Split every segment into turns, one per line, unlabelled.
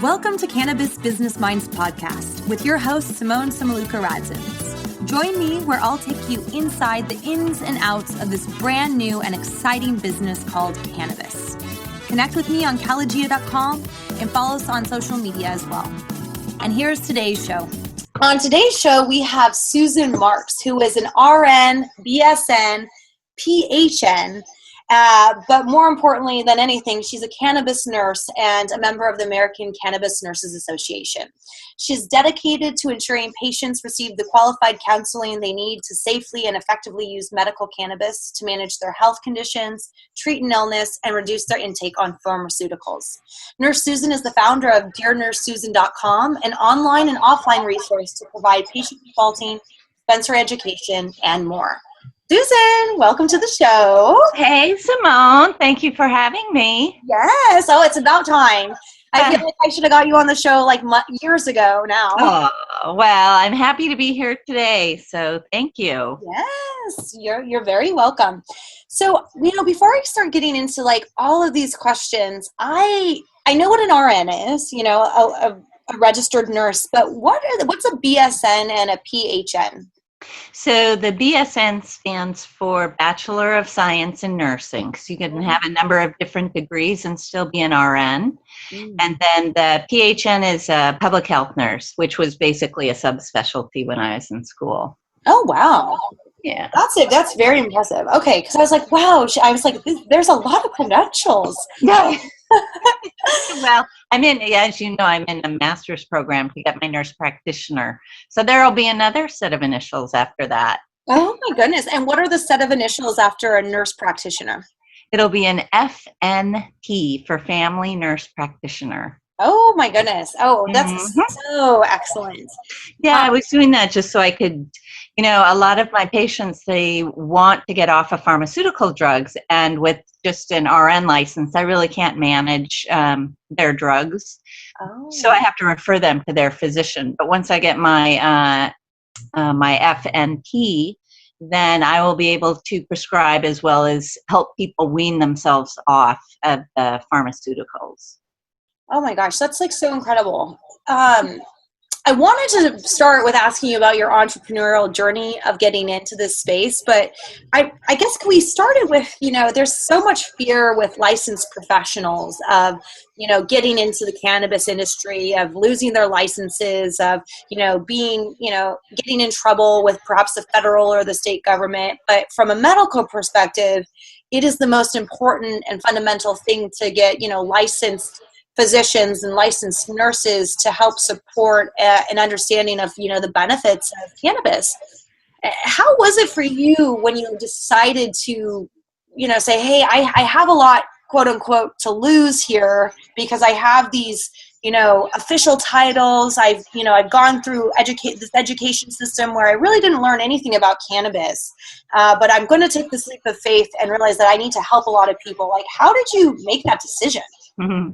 Welcome to Cannabis Business Minds podcast with your host, Simone Samaluka-Radzins. Join me where I'll take you inside the ins and outs of this brand new and exciting business called cannabis. Connect with me on calagia.com and follow us on social media as well. And here's today's show. On today's show, we have Susan Marks, who is an RN, BSN, PHN, but more importantly than anything, she's a cannabis nurse and a member of the American Cannabis Nurses Association. She's dedicated to ensuring patients receive the qualified counseling they need to safely and effectively use medical cannabis to manage their health conditions, treat an illness, and reduce their intake on pharmaceuticals. Nurse Susan is the founder of DearNurseSusan.com, an online and offline resource to provide patient consulting, dispensary education, and more. Susan, welcome to the show.
Hey, Simone. Thank you for having me.
Yes. Oh, it's about time. I feel like I should have got you on the show like years ago now.
Oh, well, I'm happy to be here today. So thank you.
Yes, you're very welcome. So, before I start getting into like all of these questions, I know what an RN is, a registered nurse, but what's a BSN and a PHN?
So the BSN stands for Bachelor of Science in Nursing. So you can have a number of different degrees and still be an RN. And then the PHN is a public health nurse, which was basically a subspecialty when I was in school.
Oh, wow.
Yeah.
That's it. That's very impressive. Okay, because I was like, wow. I was like, there's a lot of credentials.
No. Well, as you know, I'm in a master's program to get my nurse practitioner. So there will be another set of initials after that.
Oh, my goodness. And what are the set of initials after a nurse practitioner?
It'll be an FNP for Family Nurse Practitioner.
Oh, my goodness. Oh, that's so excellent.
Yeah, I was doing that just so I could, a lot of my patients, they want to get off of pharmaceutical drugs. And with just an RN license, I really can't manage their drugs. Oh. So I have to refer them to their physician. But once I get my my FNP, then I will be able to prescribe as well as help people wean themselves off of the pharmaceuticals.
Oh my gosh, that's like so incredible. I wanted to start with asking you about your entrepreneurial journey of getting into this space, but I guess we started with, there's so much fear with licensed professionals of, getting into the cannabis industry, of losing their licenses, of, being, getting in trouble with perhaps the federal or the state government. But from a medical perspective, it is the most important and fundamental thing to get, licensed physicians and licensed nurses to help support an understanding of, the benefits of cannabis. How was it for you when you decided to, say, hey, I have a lot, quote unquote, to lose here because I have these, official titles. I've gone through this education system where I really didn't learn anything about cannabis, but I'm going to take this leap of faith and realize that I need to help a lot of people. Like, how did you make that decision?
Mm-hmm.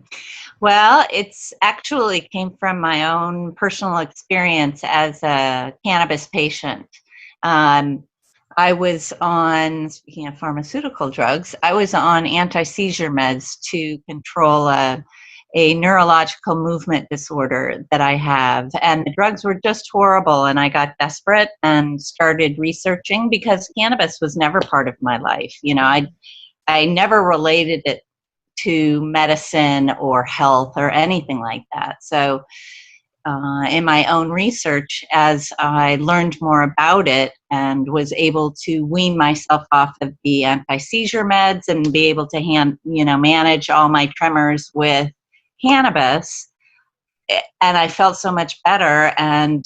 Well, it's actually came from my own personal experience as a cannabis patient. I was on, speaking of pharmaceutical drugs, I was on anti-seizure meds to control a neurological movement disorder that I have. And the drugs were just horrible. And I got desperate and started researching because cannabis was never part of my life. I never related it to medicine or health or anything like that. So in my own research, as I learned more about it and was able to wean myself off of the anti-seizure meds and be able to manage all my tremors with cannabis, and I felt so much better. And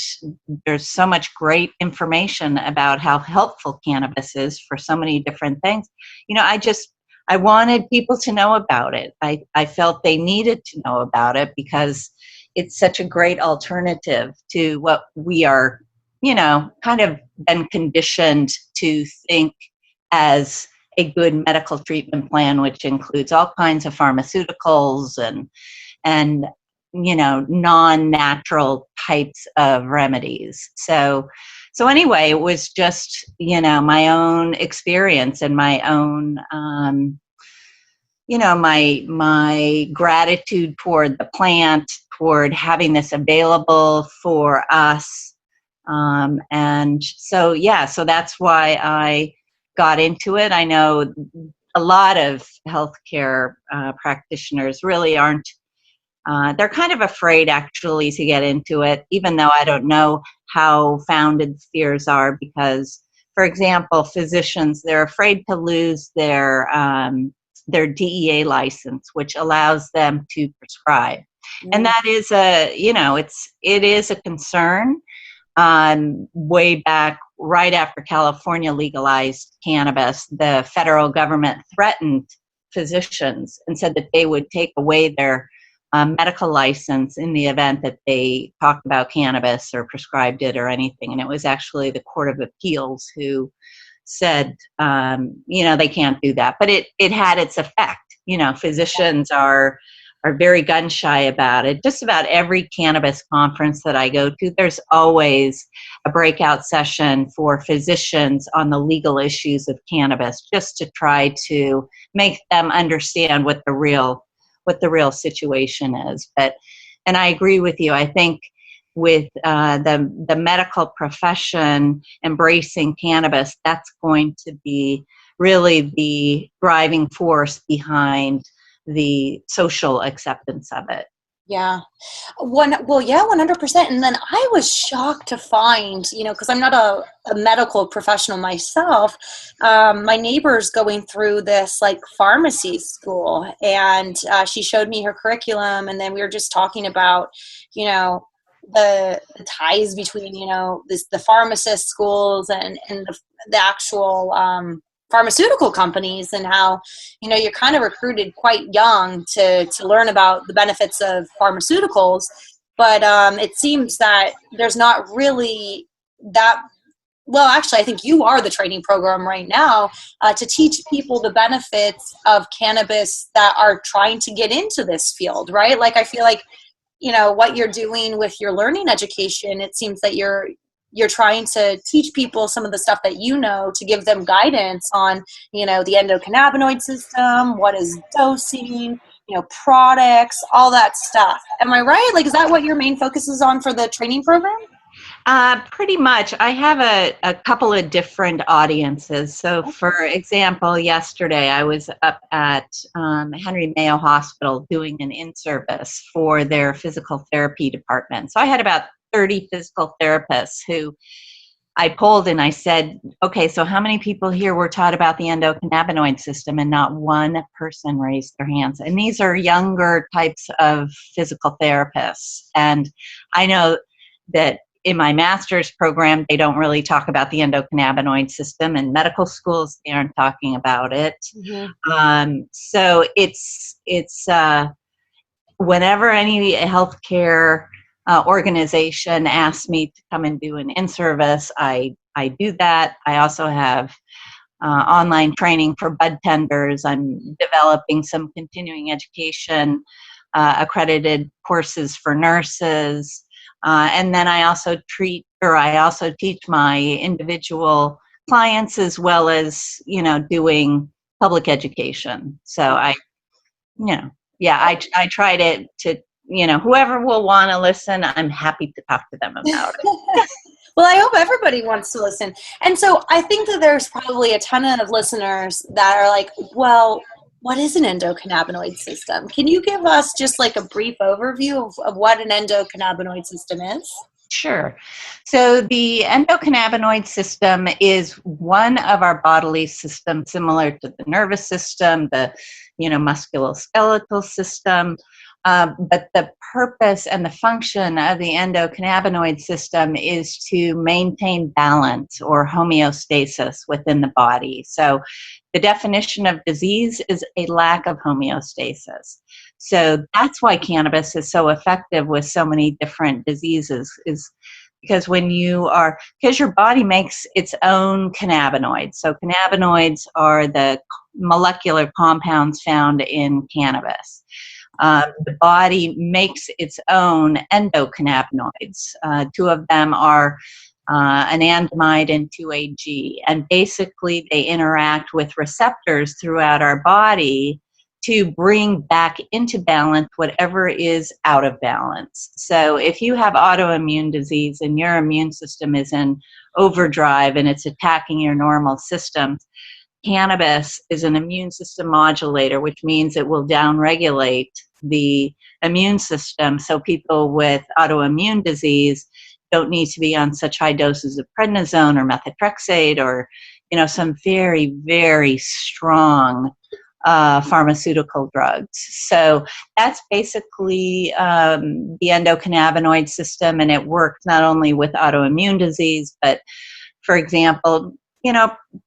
there's so much great information about how helpful cannabis is for so many different things. I wanted people to know about it. I felt they needed to know about it because it's such a great alternative to what we are, kind of been conditioned to think as a good medical treatment plan, which includes all kinds of pharmaceuticals and non-natural types of remedies. So anyway, it was just, my own experience and my own, my gratitude toward the plant, toward having this available for us. And so, so that's why I got into it. I know a lot of healthcare practitioners really aren't, they're kind of afraid actually to get into it, even though I don't know how founded fears are, because, for example, physicians, they're afraid to lose their DEA license, which allows them to prescribe. And that is it is a concern. Way back, right after California legalized cannabis, the federal government threatened physicians and said that they would take away their medical license in the event that they talked about cannabis or prescribed it or anything. And it was actually the Court of Appeals who said, they can't do that. But it had its effect. Physicians are very gun shy about it. Just about every cannabis conference that I go to, there's always a breakout session for physicians on the legal issues of cannabis, just to try to make them understand what the real situation is. And I agree with you. I think with the medical profession embracing cannabis, that's going to be really the driving force behind the social acceptance of it.
Yeah. 100%. And then I was shocked to find, because I'm not a medical professional myself, my neighbor's going through this like pharmacy school, and she showed me her curriculum, and then we were just talking about, the ties between, the pharmacist schools and the actual pharmaceutical companies, and how you're kind of recruited quite young to learn about the benefits of pharmaceuticals, but it seems that there's not really that. Well, actually, I think you are the training program right now to teach people the benefits of cannabis that are trying to get into this field, right? Like, I feel like what you're doing with your learning education, it seems that you're trying to teach people some of the stuff that to give them guidance on, the endocannabinoid system, what is dosing, products, all that stuff. Am I right? Like, is that what your main focus is on for the training program?
Pretty much. I have a couple of different audiences. So, for example, yesterday I was up at Henry Mayo Hospital doing an in-service for their physical therapy department. So I had about 30 physical therapists who I polled, and I said, okay, so how many people here were taught about the endocannabinoid system? And not one person raised their hands. And these are younger types of physical therapists. And I know that in my master's program, they don't really talk about the endocannabinoid system. In medical schools, they aren't talking about it. Mm-hmm. So it's whenever any healthcare organization asks me to come and do an in-service, I do that. I also have online training for bud tenders. I'm developing some continuing education accredited courses for nurses. And then I also teach my individual clients, as well as, doing public education. So I try to whoever will want to listen, I'm happy to talk to them about it.
Well, I hope everybody wants to listen. And so I think that there's probably a ton of listeners that are like, well, what is an endocannabinoid system? Can you give us just like a brief overview of what an endocannabinoid system is?
Sure. So the endocannabinoid system is one of our bodily systems, similar to the nervous system, the musculoskeletal system. But the purpose and the function of the endocannabinoid system is to maintain balance or homeostasis within the body. So the definition of disease is a lack of homeostasis. So that's why cannabis is so effective with so many different diseases, is because because your body makes its own cannabinoids. So cannabinoids are the molecular compounds found in cannabis. The body makes its own endocannabinoids. Two of them are anandamide and 2-AG, and basically they interact with receptors throughout our body to bring back into balance whatever is out of balance. So if you have autoimmune disease and your immune system is in overdrive and it's attacking your normal systems, cannabis is an immune system modulator, which means it will downregulate the immune system. So people with autoimmune disease don't need to be on such high doses of prednisone or methotrexate or, some very, very strong pharmaceutical drugs. So that's basically the endocannabinoid system, and it works not only with autoimmune disease, but, for example,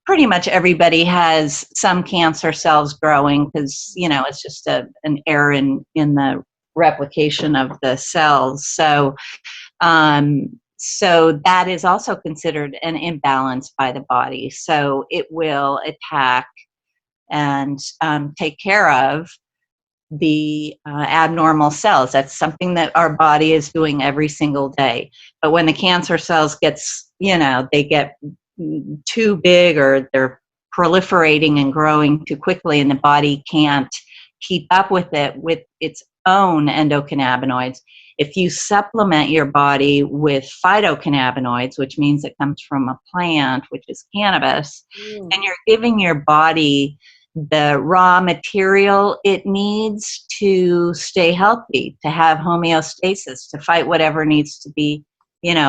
pretty much everybody has some cancer cells growing because, it's just an error in the replication of the cells. So that is also considered an imbalance by the body. So it will attack and take care of the abnormal cells. That's something that our body is doing every single day. But when the cancer cells they get too big or they're proliferating and growing too quickly and the body can't keep up with it with its own endocannabinoids, if you supplement your body with phytocannabinoids, which means it comes from a plant, which is cannabis, and you're giving your body the raw material it needs to stay healthy, to have homeostasis, to fight whatever needs to be,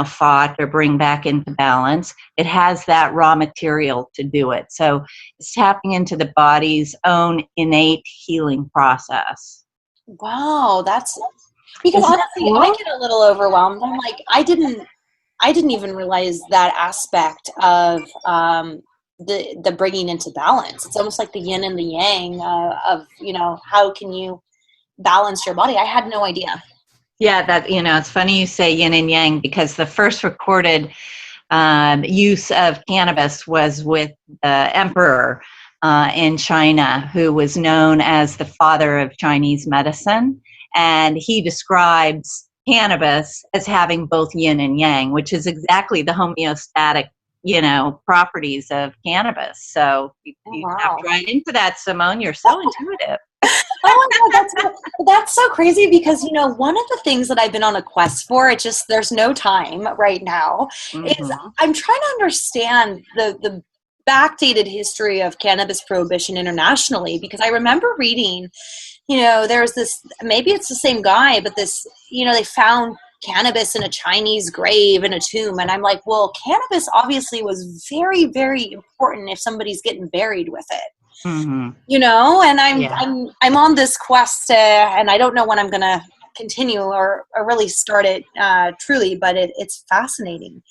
fought or bring back into balance. It has that raw material to do it. So it's tapping into the body's own innate healing process.
Wow, that's because honestly, I get a little overwhelmed. I'm like, I didn't even realize that aspect of the bringing into balance. It's almost like the yin and the yang of how can you balance your body. I had no idea.
Yeah, that it's funny you say yin and yang, because the first recorded use of cannabis was with the emperor in China, who was known as the father of Chinese medicine, and he describes cannabis as having both yin and yang, which is exactly the homeostatic properties of cannabis. So you tapped right into that, Simone. You're so intuitive.
Oh my God, that's so crazy because, one of the things that I've been on a quest for, there's no time right now, is I'm trying to understand the backdated history of cannabis prohibition internationally, because I remember reading, there's this, maybe it's the same guy, but this, they found cannabis in a Chinese grave in a tomb. And I'm like, well, cannabis obviously was very, very important if somebody's getting buried with it. And I'm on this quest, and I don't know when I'm going to continue or really start it truly, but it's fascinating.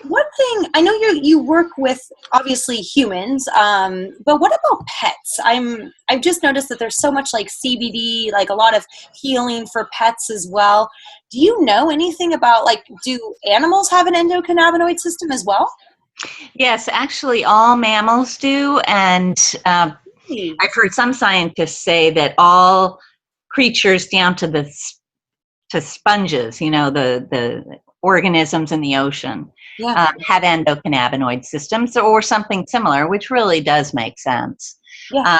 One thing, I know you work with obviously humans, but what about pets? I've just noticed that there's so much like CBD, like a lot of healing for pets as well. Do you know anything about, like, do animals have an endocannabinoid system as well?
Yes, actually all mammals do, and I've heard some scientists say that all creatures down to sponges, the organisms in the ocean, have endocannabinoid systems or something similar, which really does make sense. Yeah.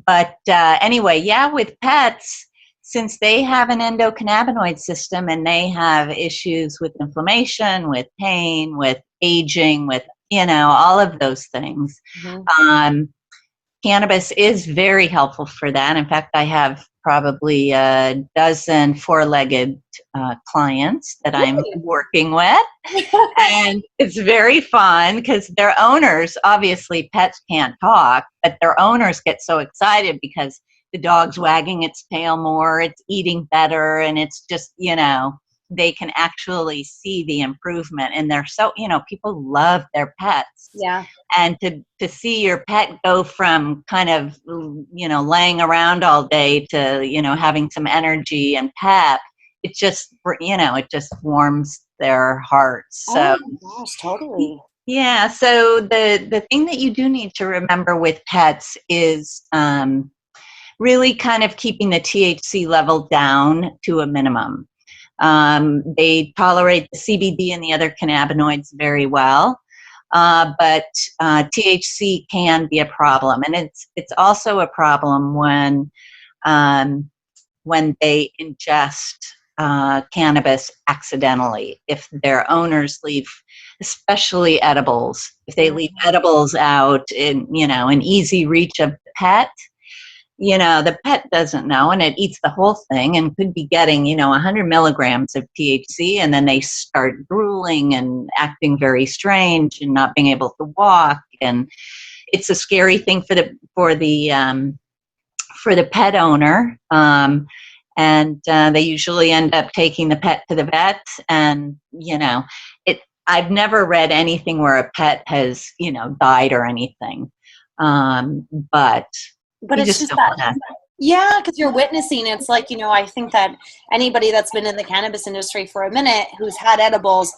But anyway, with pets, since they have an endocannabinoid system and they have issues with inflammation, with pain, with aging, with, all of those things, cannabis is very helpful for that. In fact, I have probably a dozen four-legged clients that I'm working with. And it's very fun because their owners, obviously pets can't talk, but their owners get so excited because the dog's wagging its tail more, it's eating better, and it's just, they can actually see the improvement. And they're so, people love their pets. Yeah. And to see your pet go from kind of, laying around all day to, having some energy and pep, it just, it just warms their hearts. So,
oh my gosh, totally.
Yeah. So the thing that you do need to remember with pets is really kind of keeping the THC level down to a minimum. They tolerate the CBD and the other cannabinoids very well. but THC can be a problem, and it's also a problem when they ingest cannabis accidentally. If their owners leave, especially edibles, if they leave edibles out in an easy reach of the pet, the pet doesn't know, and it eats the whole thing and could be getting 100 milligrams of THC, and then they start drooling and acting very strange and not being able to walk, and it's a scary thing for the pet owner. And they usually end up taking the pet to the vet, and I've never read anything where a pet has died or anything, but
it's just that. Yeah, because you're witnessing. It's like, I think that anybody that's been in the cannabis industry for a minute who's had edibles,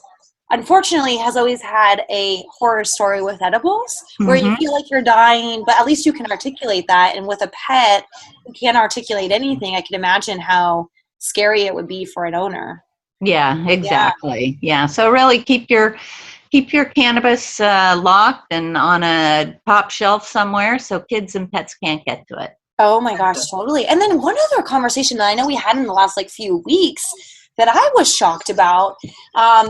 unfortunately, has always had a horror story with edibles where you feel like you're dying, but at least you can articulate that. And with a pet who can't articulate anything, I can imagine how scary it would be for an owner.
Yeah, exactly. Yeah. So really keep your cannabis locked and on a top shelf somewhere so kids and pets can't get to it.
Oh my gosh, totally. And then one other conversation that I know we had in the last few weeks that I was shocked about,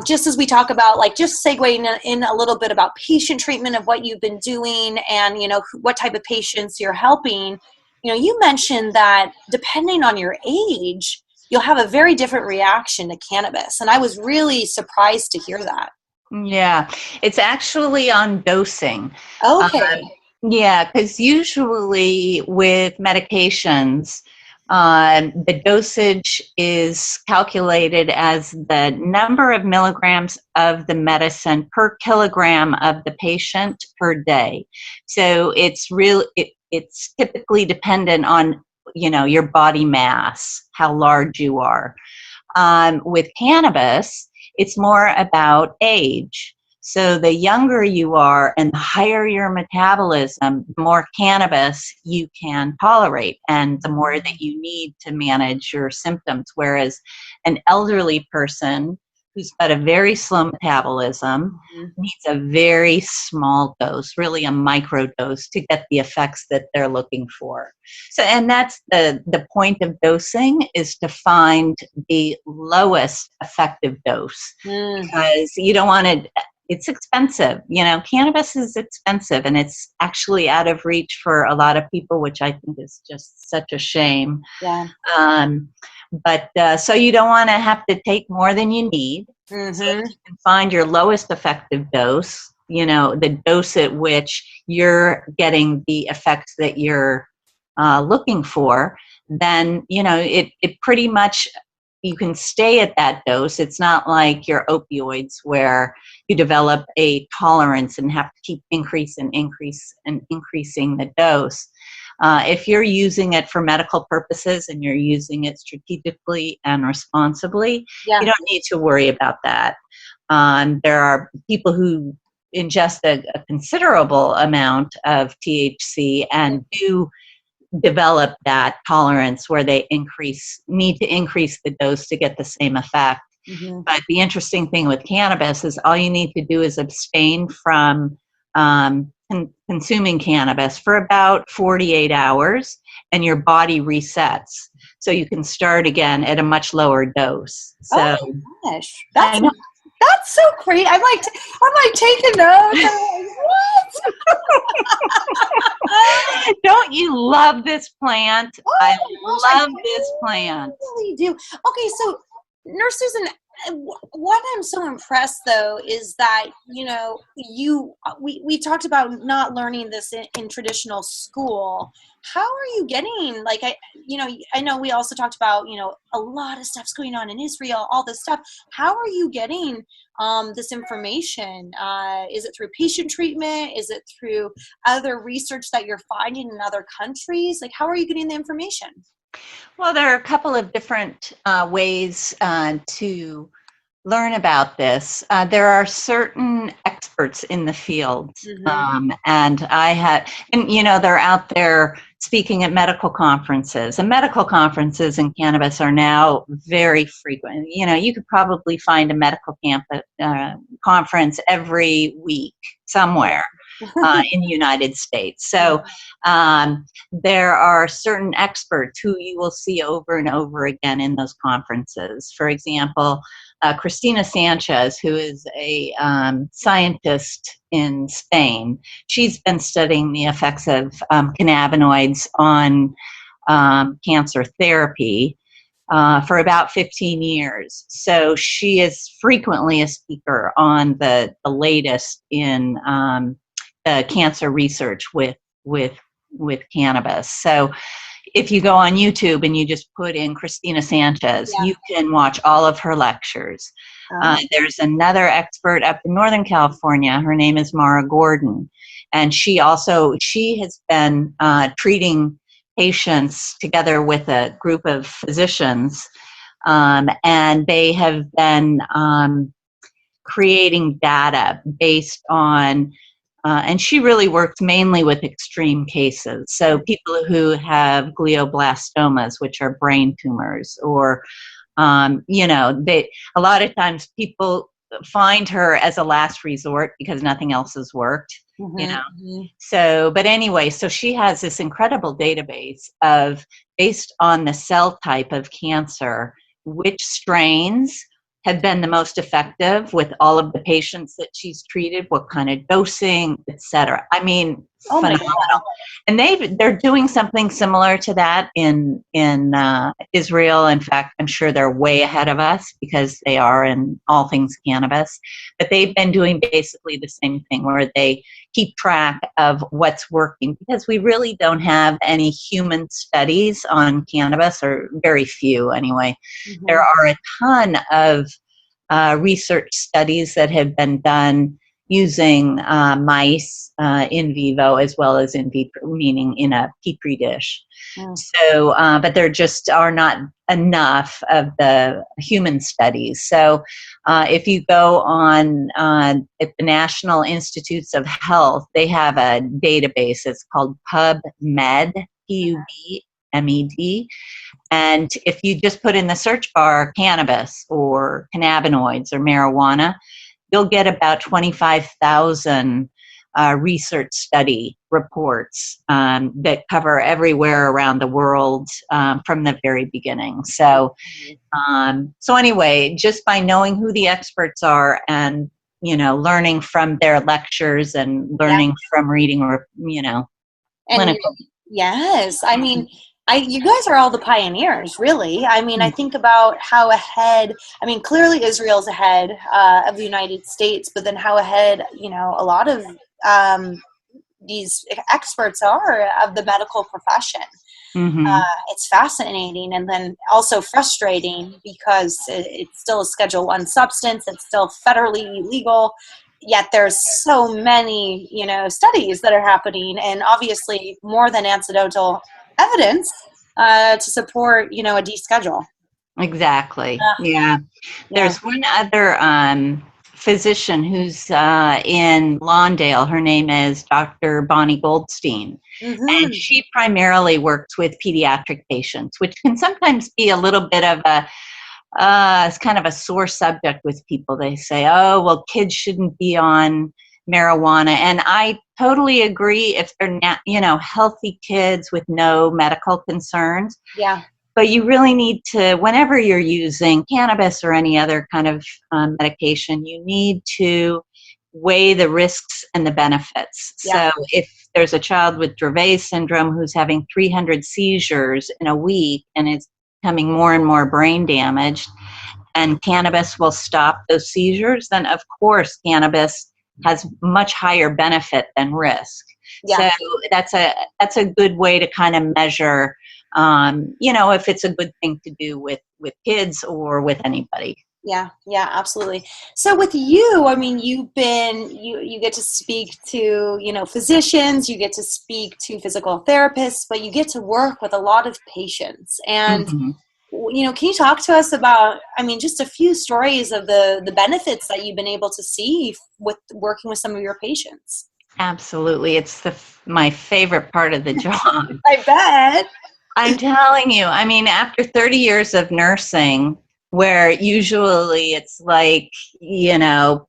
just as we talk about, just segueing in a little bit about patient treatment of what you've been doing and, what type of patients you're helping. You mentioned that depending on your age, you'll have a very different reaction to cannabis. And I was really surprised to hear that.
Yeah, it's actually on dosing.
Okay.
Yeah, because usually with medications, the dosage is calculated as the number of milligrams of the medicine per kilogram of the patient per day. So it's typically dependent on your body mass, how large you are. With cannabis, it's more about age. So the younger you are and the higher your metabolism, the more cannabis you can tolerate and the more that you need to manage your symptoms. Whereas an elderly person who's got a very slow metabolism needs a very small dose, really a micro dose, to get the effects that they're looking for. So, and that's the point of dosing, is to find the lowest effective dose, because you don't want to. It's expensive. Cannabis is expensive, and it's actually out of reach for a lot of people, which I think is just such a shame.
Yeah.
But so you don't want to have to take more than you need. So you can find your lowest effective dose, the dose at which you're getting the effects that you're looking for, then, it pretty much, you can stay at that dose. It's not like your opioids where you develop a tolerance and have to keep increasing the dose. If you're using it for medical purposes and you're using it strategically and responsibly, you don't need to worry about that. There are people who ingest a considerable amount of THC and do develop that tolerance where they need to increase the dose to get the same effect. But the interesting thing with cannabis is all you need to do is abstain from consuming cannabis for about 48 hours and your body resets. So you can start again at a much lower dose. So,
oh my gosh. That's so great. I'm taking notes. What?
Don't you love this plant?
Oh,
I love this plant.
I really do. Okay, so Nurse Susan, what I'm so impressed though is that we talked about not learning this in traditional school. How are you getting I know we also talked about a lot of stuff's going on in Israel, all this stuff. How are you getting this information? Is it through patient treatment? Is it through other research that you're finding in other countries? How are you getting the information?
Well, there are a couple of different ways to learn about this. There are certain experts in the field, and they're out there speaking at medical conferences. And medical conferences in cannabis are now very frequent. You know, you could probably find a medical conference every week somewhere in the United States. So there are certain experts who you will see over and over again in those conferences. For example, Cristina Sanchez, who is a scientist in Spain, she's been studying the effects of cannabinoids on cancer therapy for about 15 years. So she is frequently a speaker on the latest in cancer research with cannabis. So if you go on YouTube and you just put in Cristina Sanchez, you can watch all of her lectures. There's another expert up in Northern California. Her name is Maura Gordon. And she has been treating patients together with a group of physicians. And they have been creating data based on and she really works mainly with extreme cases. So people who have glioblastomas, which are brain tumors, or, you know, a lot of times people find her as a last resort because nothing else has worked, you know. So, but anyway, so she has this incredible database of, based on the cell type of cancer, which strains have been the most effective with all of the patients that she's treated, what kind of dosing, etc. I mean, phenomenal. And they're doing something similar to that in Israel. In fact, I'm sure they're way ahead of us because they are in all things cannabis. But they've been doing basically the same thing where they keep track of what's working, because we really don't have any human studies on cannabis, or very few anyway. There are a ton of research studies that have been done using mice in vivo as well as in vitro, meaning in a petri dish. So, but there just are not enough of the human studies. So if you go on at the National Institutes of Health, they have a database. It's called PubMed, PubMed. And if you just put in the search bar cannabis or cannabinoids or marijuana, you'll get about 25,000 research study reports that cover everywhere around the world from the very beginning. So, so anyway, just by knowing who the experts are and, you know, learning from their lectures and learning from reading, you know, clinical.
Yes, I mean, you guys are all the pioneers, really. I mean, I think about how ahead, I mean, clearly Israel's ahead of the United States, but then how ahead, you know, a lot of these experts are of the medical profession. It's fascinating, and then also frustrating because it's still a Schedule I substance. It's still federally legal. Yet there's so many, you know, studies that are happening, and obviously more than anecdotal evidence to support, you know, a deschedule.
Exactly. Yeah. There's one other physician who's in Lawndale. Her name is Dr. Bonnie Goldstein. And she primarily works with pediatric patients, which can sometimes be a little bit of it's kind of a sore subject with people. They say, oh, well, kids shouldn't be on marijuana. And I totally agree if they're not, you know, healthy kids with no medical concerns.
Yeah.
But you really need to, whenever you're using cannabis or any other kind of medication, you need to weigh the risks and the benefits.
Yeah.
So if there's a child with Dravet syndrome who's having 300 seizures in a week and is becoming more and more brain damaged, and cannabis will stop those seizures, then of course cannabis has much higher benefit than risk. So that's a good way to kind of measure, you know, if it's a good thing to do with kids or with anybody.
Yeah, absolutely. So with you, I mean, you get to speak to, you know, physicians, you get to speak to physical therapists, but you get to work with a lot of patients. And, you know, can you talk to us about, I mean, just a few stories of the benefits that you've been able to see with working with some of your patients?
Absolutely. It's my favorite part of the job.
I bet.
I'm telling you, I mean, after 30 years of nursing, where usually it's like, you know,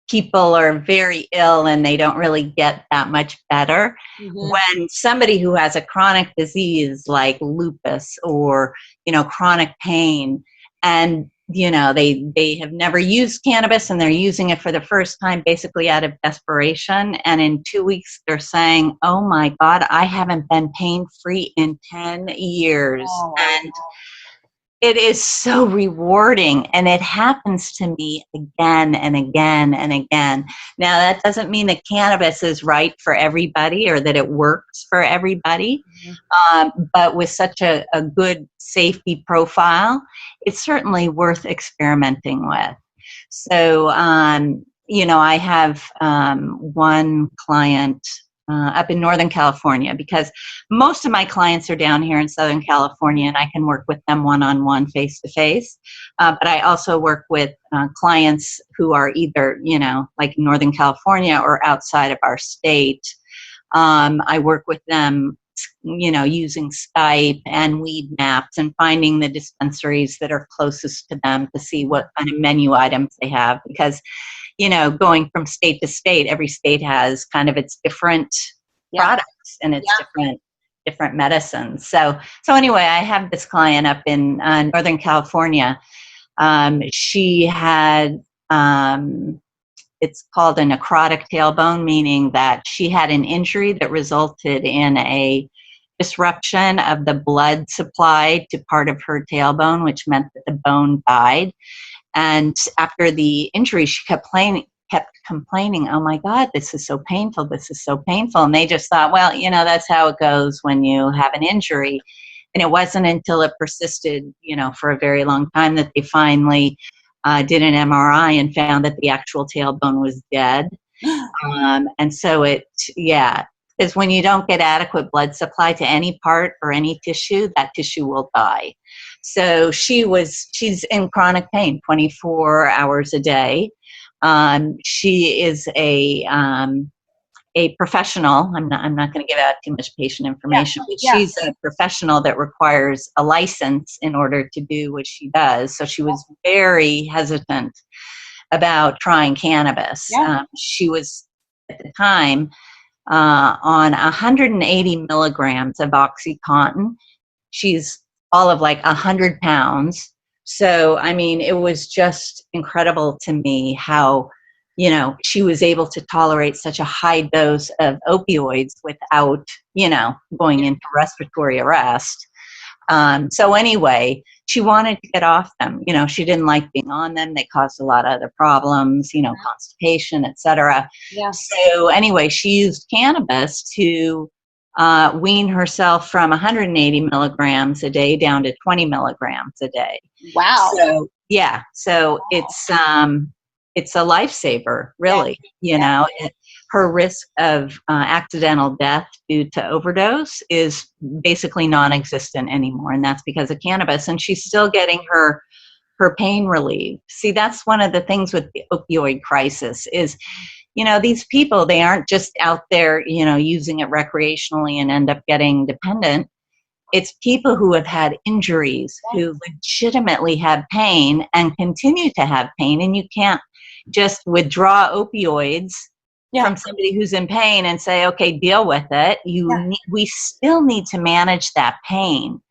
people are very ill and they don't really get that much better.
Mm-hmm.
When somebody who has a chronic disease like lupus or, you know, chronic pain, and you know they have never used cannabis and they're using it for the first time basically out of desperation, and in 2 weeks they're saying, oh my god, I haven't been pain free in 10 years.
Oh,
And it is so rewarding, and it happens to me again and again and again. Now, that doesn't mean that cannabis is right for everybody or that it works for everybody, but with such a good safety profile, it's certainly worth experimenting with. So, you know, I have one client up in Northern California, because most of my clients are down here in Southern California and I can work with them one-on-one, face-to-face. But I also work with clients who are either, you know, like in Northern California or outside of our state. I work with them, you know, using Skype and weed maps and finding the dispensaries that are closest to them to see what kind of menu items they have, because you know, going from state to state, every state has kind of its different products and its different medicines. So anyway, I have this client up in Northern California. She had it's called a necrotic tailbone, meaning that she had an injury that resulted in a disruption of the blood supply to part of her tailbone, which meant that the bone died. And after the injury, she kept complaining, oh my God, this is so painful. This is so painful. And they just thought, well, you know, that's how it goes when you have an injury. And it wasn't until it persisted, you know, for a very long time that they finally did an MRI and found that the actual tailbone was dead. And so because when you don't get adequate blood supply to any part or any tissue, that tissue will die. So she's in chronic pain 24 hours a day. She is a professional. I'm not going to give out too much patient information, but she's a professional that requires a license in order to do what she does. So she was very hesitant about trying cannabis. She was at the time on 180 milligrams of OxyContin. She's all of like 100 pounds. So, I mean, it was just incredible to me how, you know, she was able to tolerate such a high dose of opioids without, you know, going into respiratory arrest. So anyway, she wanted to get off them. You know, she didn't like being on them. They caused a lot of other problems, you know, constipation, etc. So anyway, she used cannabis to wean herself from 180 milligrams a day down to 20 milligrams a day.
Wow.
So so it's a lifesaver, really. You know, her risk of accidental death due to overdose is basically non-existent anymore, and that's because of cannabis. And she's still getting her pain relief. See, that's one of the things with the opioid crisis is, you know, these people, they aren't just out there, you know, using it recreationally and end up getting dependent. It's people who have had injuries, who legitimately have pain and continue to have pain, and you can't just withdraw opioids from somebody who's in pain and say, okay, deal with it. We still need to manage that pain.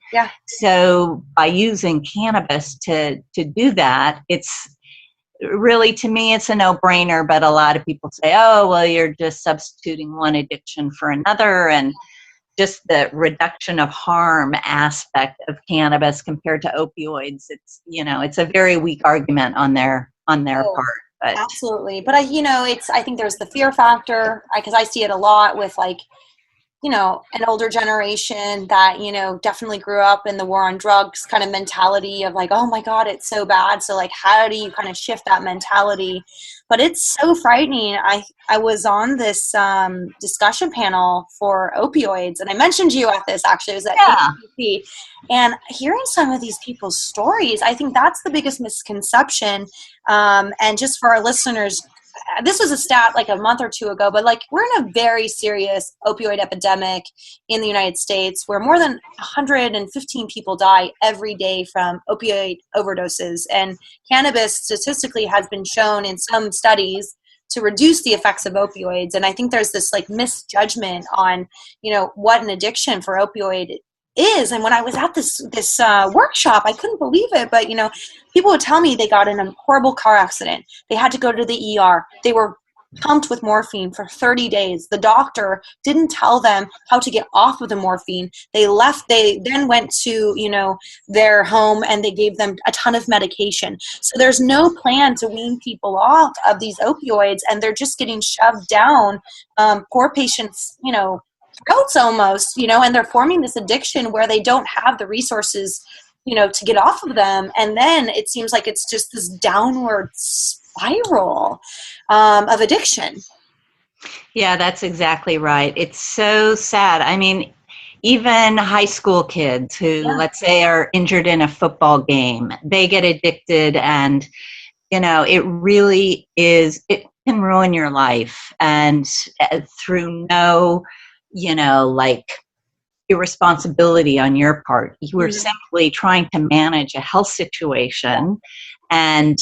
So by using cannabis to do that, it's really, to me, it's a no-brainer, but a lot of people say, oh, well, you're just substituting one addiction for another, and just the reduction of harm aspect of cannabis compared to opioids, it's, you know, it's a very weak argument on their part. But.
Absolutely. But I think there's the fear factor, because I see it a lot with, like, you know, an older generation that, you know, definitely grew up in the war on drugs kind of mentality of like, oh my God, it's so bad. So like, how do you kind of shift that mentality? But it's so frightening. I was on this discussion panel for opioids, and I mentioned you at this, actually. It was at APP. And hearing some of these people's stories, I think that's the biggest misconception. And just for our listeners, this was a stat like a month or two ago, but like we're in a very serious opioid epidemic in the United States where more than 115 people die every day from opioid overdoses. And cannabis statistically has been shown in some studies to reduce the effects of opioids. And I think there's this like misjudgment on, what an addiction for opioid is. And when I was at this workshop, I couldn't believe it. But, people would tell me they got in a horrible car accident. They had to go to the ER. They were pumped with morphine for 30 days. The doctor didn't tell them how to get off of the morphine. They left. They then went to, their home and they gave them a ton of medication. So there's no plan to wean people off of these opioids, and they're just getting shoved down poor patients, throats almost, and they're forming this addiction where they don't have the resources, to get off of them. And then it seems like it's just this downward spiral of addiction.
Yeah, that's exactly right. It's so sad. I mean, even high school kids who, let's say, are injured in a football game, they get addicted, and, it really is, it can ruin your life. And through no, like irresponsibility on your part. You were simply trying to manage a health situation, and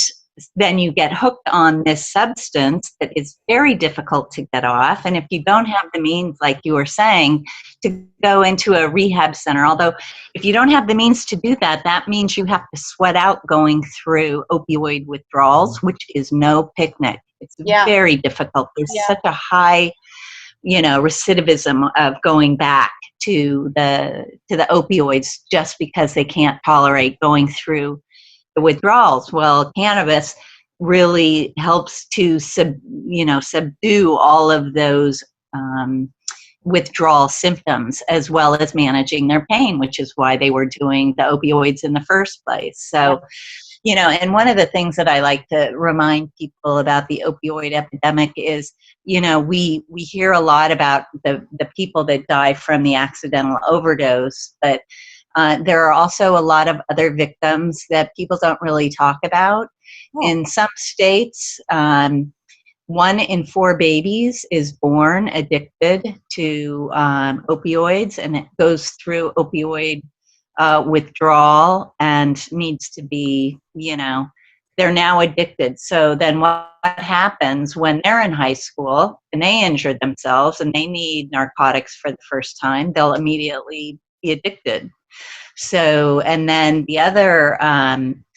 then you get hooked on this substance that is very difficult to get off. And if you don't have the means, like you were saying, to go into a rehab center, although if you don't have the means to do that, that means you have to sweat out going through opioid withdrawals, which is no picnic. It's very difficult. There's such a high, recidivism of going back to the opioids just because they can't tolerate going through the withdrawals. Well, cannabis really helps to subdue all of those withdrawal symptoms, as well as managing their pain, which is why they were doing the opioids in the first place. So, and one of the things that I like to remind people about the opioid epidemic is, we hear a lot about the people that die from the accidental overdose, but there are also a lot of other victims that people don't really talk about. In some states, 1 in 4 babies is born addicted to opioids, and it goes through opioid withdrawal and needs to be, they're now addicted. So then what happens when they're in high school and they injure themselves and they need narcotics for the first time, they'll immediately be addicted. So, and then the other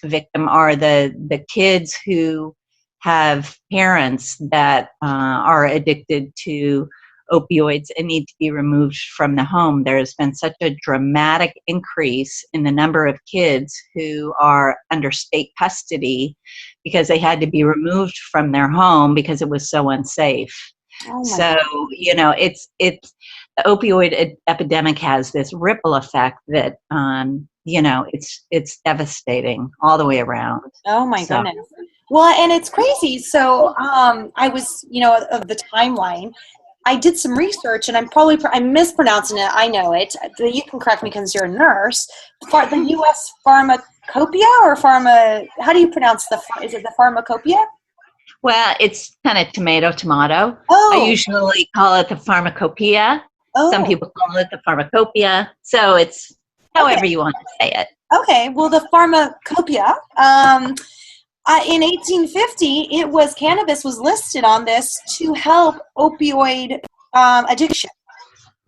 victim are the kids who have parents that are addicted to opioids and need to be removed from the home. There has been such a dramatic increase in the number of kids who are under state custody because they had to be removed from their home because it was so unsafe. So, it's the opioid epidemic has this ripple effect that, it's devastating all the way around.
Oh my goodness. Well, and it's crazy. So I was, of the timeline, I did some research, and I'm mispronouncing it. I know it. You can correct me because you're a nurse. The U.S. Pharmacopoeia or how do you pronounce is it the Pharmacopoeia?
Well, it's kind of tomato.
Oh.
I usually call it the Pharmacopoeia. Oh. Some people call it the Pharmacopoeia. So it's however you want to say it.
Okay. Well, the Pharmacopoeia, in 1850, cannabis was listed on this to help opioid addiction.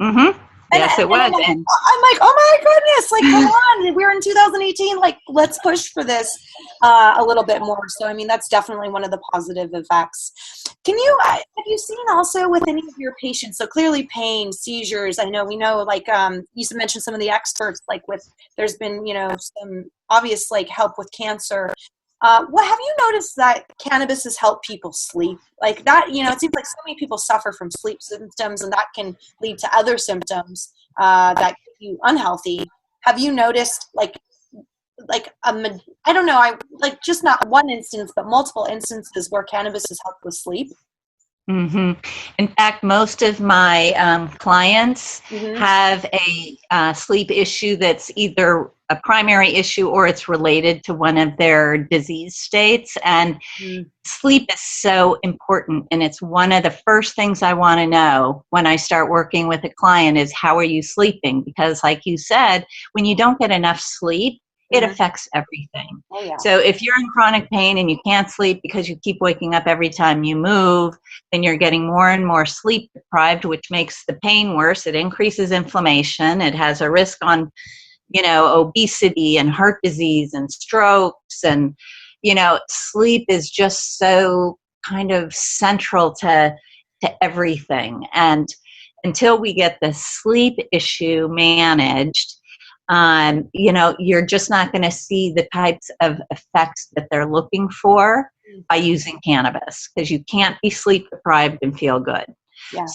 Mm-hmm. Yes, it was.
I'm like, oh my goodness, like, come on, we're in 2018, like, let's push for this a little bit more. So, I mean, that's definitely one of the positive effects. Have you seen also with any of your patients, so clearly pain, seizures, we know, like, you mentioned some of the experts, like there's been, some obvious, like, help with cancer. What have you noticed that cannabis has helped people sleep? Like that, it seems like so many people suffer from sleep symptoms, and that can lead to other symptoms that get you unhealthy. Have you noticed, I don't know, just not one instance, but multiple instances where cannabis has helped with sleep?
hmm In fact, most of my clients
Mm-hmm.
have a sleep issue that's either a primary issue or it's related to one of their disease states. And sleep is so important. And it's one of the first things I want to know when I start working with a client is, how are you sleeping? Because like you said, when you don't get enough sleep, it affects everything.
Oh, yeah.
So if you're in chronic pain and you can't sleep because you keep waking up every time you move, then you're getting more and more sleep deprived, which makes the pain worse. It increases inflammation. It has a risk on, obesity and heart disease and strokes. And, sleep is just so kind of central to everything. And until we get the sleep issue managed, you're just not going to see the types of effects that they're looking for by using cannabis, because you can't be sleep deprived and feel good.
Yeah.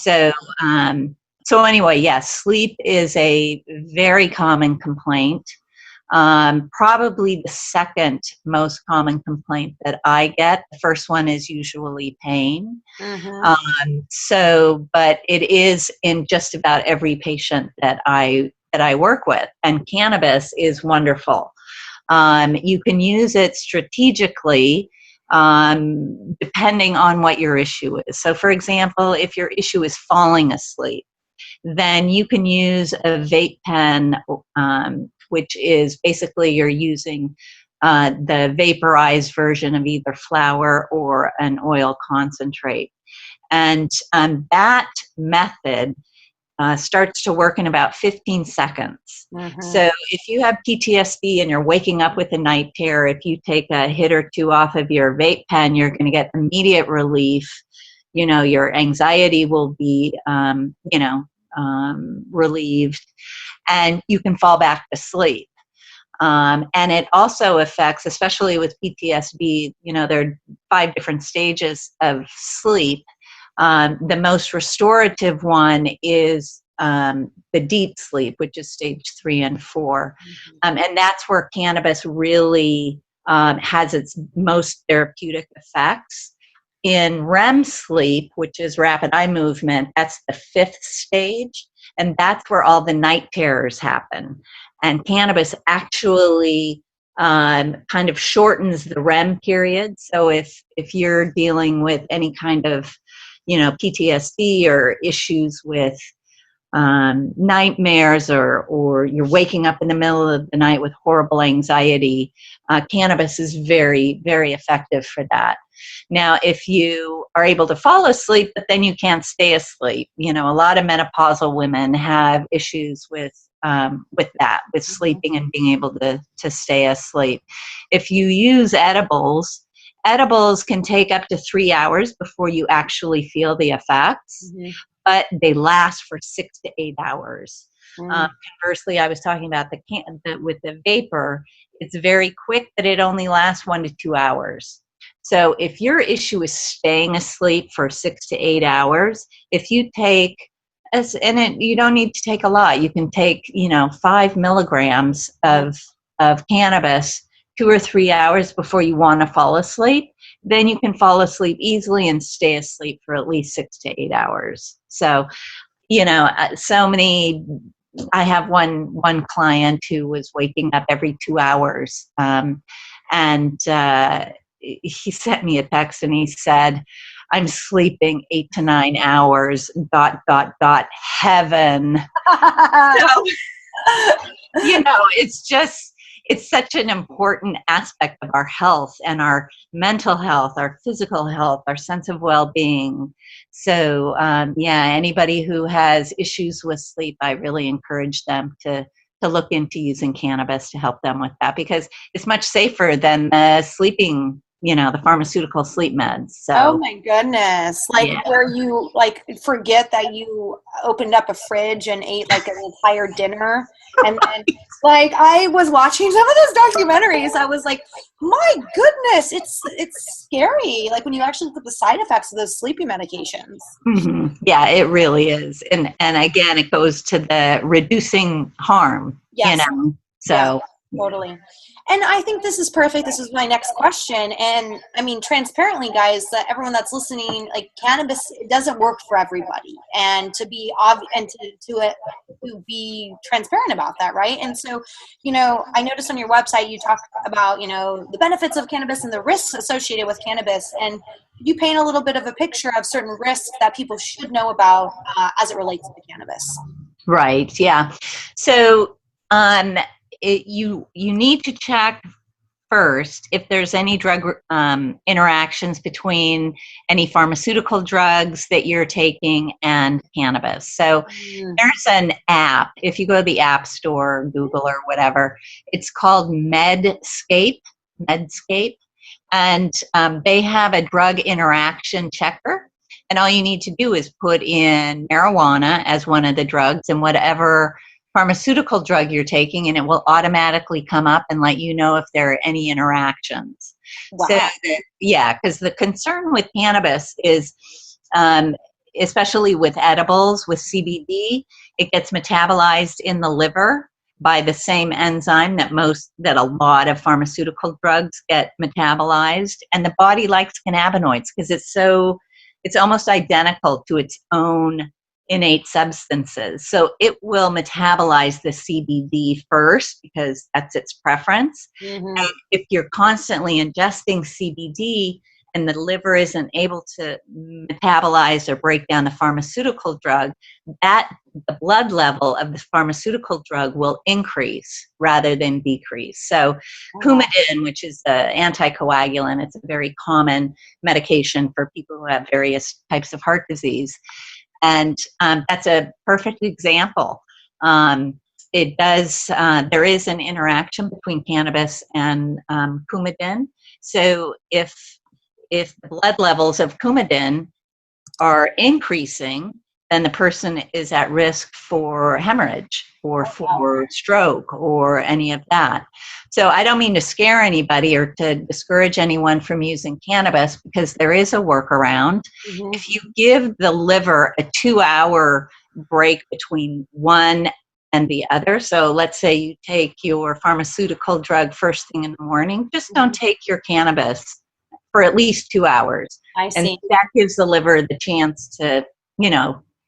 So anyway, yes, sleep is a very common complaint. Probably the second most common complaint that I get. The first one is usually pain. But it is in just about every patient that I work with, and cannabis is wonderful. You can use it strategically depending on what your issue is. So, for example, if your issue is falling asleep, then you can use a vape pen, which is basically you're using the vaporized version of either flower or an oil concentrate. And that method starts to work in about 15 seconds. So if you have PTSD and you're waking up with a night terror, if you take a hit or two off of your vape pen, you're going to get immediate relief. Your anxiety will be, relieved, and you can fall back to sleep. And it also affects, especially with PTSD, there are 5 different stages of sleep. The most restorative one is the deep sleep, which is stage 3 and 4. And that's where cannabis really has its most therapeutic effects. In REM sleep, which is rapid eye movement, that's the 5th stage, and that's where all the night terrors happen. And cannabis actually kind of shortens the REM period. So if you're dealing with any kind of PTSD or issues with nightmares, or you're waking up in the middle of the night with horrible anxiety, cannabis is very, very effective for that. Now, if you are able to fall asleep, but then you can't stay asleep, a lot of menopausal women have issues with sleeping and being able to stay asleep. If you use edibles can take up to 3 hours before you actually feel the effects, but they last for 6 to 8 hours. Conversely, I was talking about with the vapor, it's very quick, but it only lasts 1 to 2 hours. So if your issue is staying asleep for 6 to 8 hours, if you take, you don't need to take a lot. You can take, 5 milligrams of cannabis 2 or 3 hours before you want to fall asleep. Then you can fall asleep easily and stay asleep for at least 6 to 8 hours. So, I have one client who was waking up every 2 hours, and he sent me a text and he said, "I'm sleeping 8 to 9 hours, ... heaven." So, it's such an important aspect of our health and our mental health, our physical health, our sense of well-being. So, anybody who has issues with sleep, I really encourage them to look into using cannabis to help them with that, because it's much safer than sleeping, the pharmaceutical sleep meds. So,
oh my goodness. Where you forget that you opened up a fridge and ate an entire dinner. And then I was watching some of those documentaries. I was like, my goodness, it's scary. When you actually look at the side effects of those sleeping medications.
Yeah, it really is. And again, it goes to the reducing harm,
Yes.
So
yeah, totally. And I think this is perfect. This is my next question. And I mean, transparently, guys, that everyone that's listening, like cannabis, it doesn't work for everybody. And to be to be transparent about that, right? And so, I noticed on your website you talk about, the benefits of cannabis and the risks associated with cannabis. And you paint a little bit of a picture of certain risks that people should know about as it relates to cannabis.
Right. Yeah. So, you need to check first if there's any drug interactions between any pharmaceutical drugs that you're taking and cannabis. So there's an app. If you go to the App Store, Google or whatever, it's called Medscape, and they have a drug interaction checker. And all you need to do is put in marijuana as one of the drugs and whatever pharmaceutical drug you're taking, and it will automatically come up and let you know if there are any interactions.
Wow.
So, yeah, because the concern with cannabis is, especially with edibles, with CBD, it gets metabolized in the liver by the same enzyme that a lot of pharmaceutical drugs get metabolized, and the body likes cannabinoids because it's almost identical to its own innate substances. So it will metabolize the CBD first because that's its preference. Mm-hmm. And if you're constantly ingesting CBD and the liver isn't able to metabolize or break down the pharmaceutical drug, the blood level of the pharmaceutical drug will increase rather than decrease. So Coumadin, which is an anticoagulant, it's a very common medication for people who have various types of heart disease. And that's a perfect example. It does. There is an interaction between cannabis and Coumadin. So if the blood levels of Coumadin are increasing, then the person is at risk for hemorrhage or for stroke or any of that. So I don't mean to scare anybody or to discourage anyone from using cannabis, because there is a workaround. Mm-hmm. If you give the liver a 2-hour break between one and the other, so let's say you take your pharmaceutical drug first thing in the morning, just don't take your cannabis for at least 2 hours.
I see.
And that gives the liver the chance to,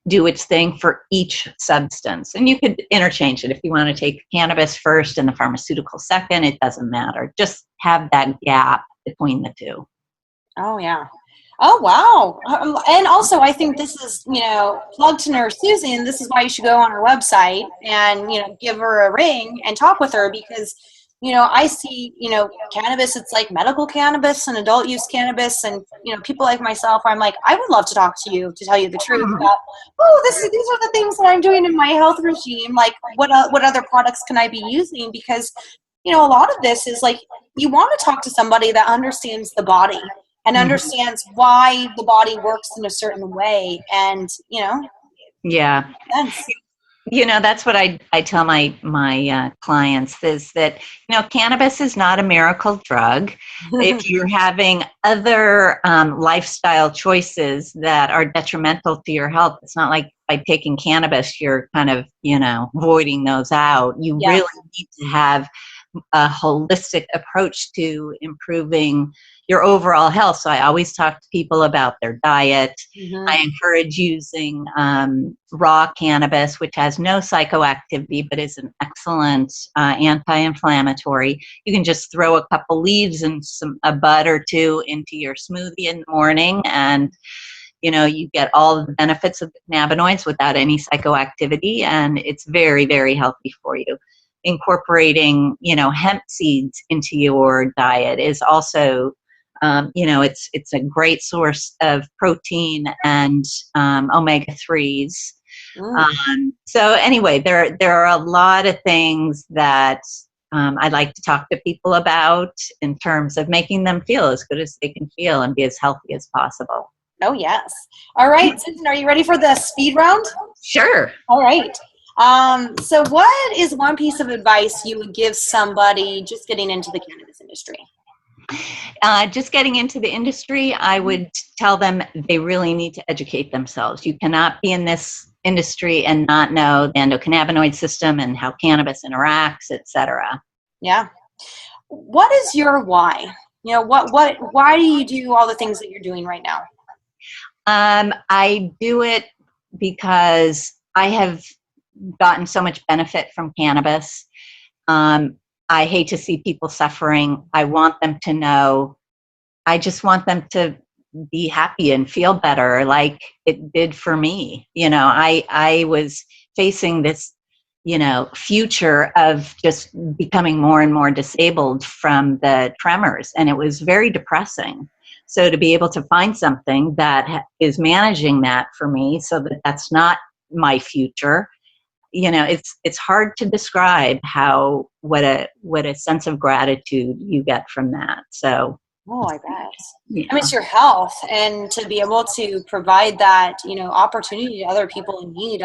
do its thing for each substance. And you could interchange it. If you want to take cannabis first and the pharmaceutical second, it doesn't matter. Just have that gap between the two.
Oh, yeah. Oh, wow. And also, I think this is, plug to Nurse Susan. This is why you should go on her website and, give her a ring and talk with her, because I see, cannabis, it's like medical cannabis and adult use cannabis. And, people like myself, I'm like, I would love to talk to you, to tell you the truth about, these are the things that I'm doing in my health regime. Like, what other products can I be using? Because, a lot of this is like, you want to talk to somebody that understands the body and understands why the body works in a certain way. And,
yeah. That's what I tell my clients is that, cannabis is not a miracle drug. If you're having other lifestyle choices that are detrimental to your health, it's not like by taking cannabis, you're kind of, voiding those out. You really need to have a holistic approach to improving your overall health. So I always talk to people about their diet. Mm-hmm. I encourage using raw cannabis, which has no psychoactivity, but is an excellent anti-inflammatory. You can just throw a couple leaves and a bud or two into your smoothie in the morning, and you get all the benefits of the cannabinoids without any psychoactivity, and it's very, very healthy for you. Incorporating, hemp seeds into your diet is also it's a great source of protein and omega-3s. So anyway, there are a lot of things that I'd like to talk to people about in terms of making them feel as good as they can feel and be as healthy as possible.
Oh, yes. All right, Susan, are you ready for the speed round?
Sure.
All right. So what is one piece of advice you would give somebody just getting into the cannabis industry?
Just getting into the industry, I would tell them they really need to educate themselves. You cannot be in this industry and not know the endocannabinoid system and how cannabis interacts, etc.
Yeah. what is your why? Why do you do all the things that you're doing right now?
I do it because I have gotten so much benefit from cannabis. I hate to see people suffering. I want them to know. I just want them to be happy and feel better like it did for me. I was facing this, future of just becoming more and more disabled from the tremors, and it was very depressing. So to be able to find something that is managing that for me so that that's not my future, it's hard to describe what a sense of gratitude you get from that. So,
oh, I bet.
yeah.
I mean, it's your health, and to be able to provide that, opportunity to other people in need.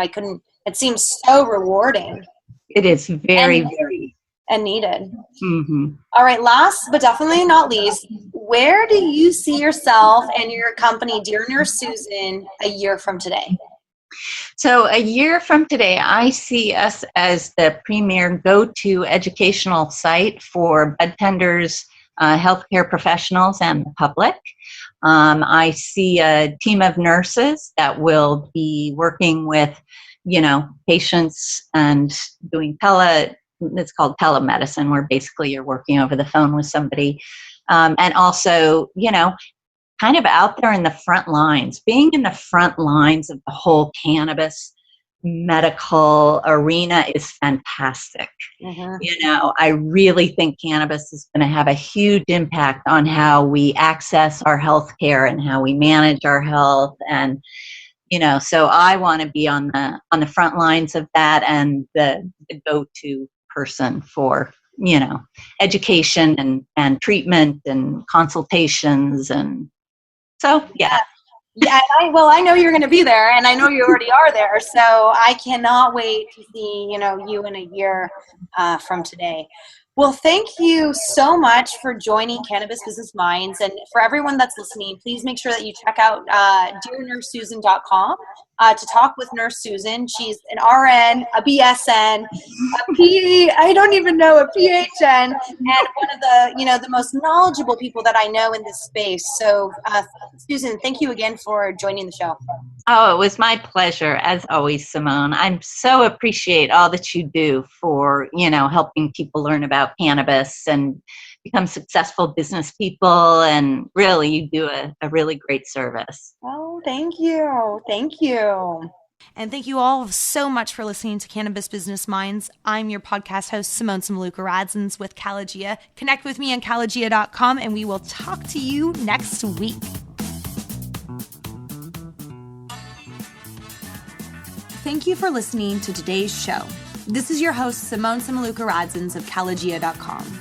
It seems so rewarding.
It is very
and needed.
Mm-hmm.
All right, last but definitely not least, where do you see yourself and your company, Dear Nurse Susan, a year from today?
So a year from today, I see us as the premier go-to educational site for bud tenders, healthcare professionals, and the public. I see a team of nurses that will be working with, patients and doing it's called telemedicine, where basically you're working over the phone with somebody. And also, kind of out there in the front lines. Being in the front lines of the whole cannabis medical arena is fantastic.
Mm-hmm.
I really think cannabis is going to have a huge impact on how we access our health care and how we manage our health. And, so I want to be on the front lines of that and the go-to person for, education and treatment and consultations. And so, yeah.
Yeah, I know you're going to be there, and I know you already are there. So I cannot wait to see, you in a year from today. Well, thank you so much for joining Cannabis Business Minds. And for everyone that's listening, please make sure that you check out dearnursesusan.com to talk with Nurse Susan. She's an RN, a BSN, I don't even know, a PHN, and one of the most knowledgeable people that I know in this space. So, Susan, thank you again for joining the show.
Oh, it was my pleasure, as always, Simone. I so appreciate all that you do for, helping people learn about cannabis and become successful business people. And really, you do a really great service.
Oh, thank you. Thank you. And thank you all so much for listening to Cannabis Business Minds. I'm your podcast host, Simone Samaluka-Radzins with Calagia. Connect with me on calagia.com, and we will talk to you next week. Thank you for listening to today's show. This is your host, Simone Samaluka-Radzins of calagia.com.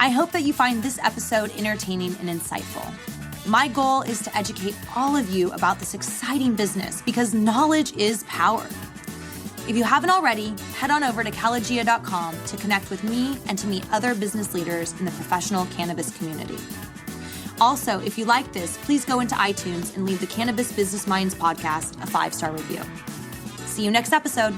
I hope that you find this episode entertaining and insightful. My goal is to educate all of you about this exciting business because knowledge is power. If you haven't already, head on over to calagia.com to connect with me and to meet other business leaders in the professional cannabis community. Also, if you like this, please go into iTunes and leave the Cannabis Business Minds podcast a 5-star review. See you next episode.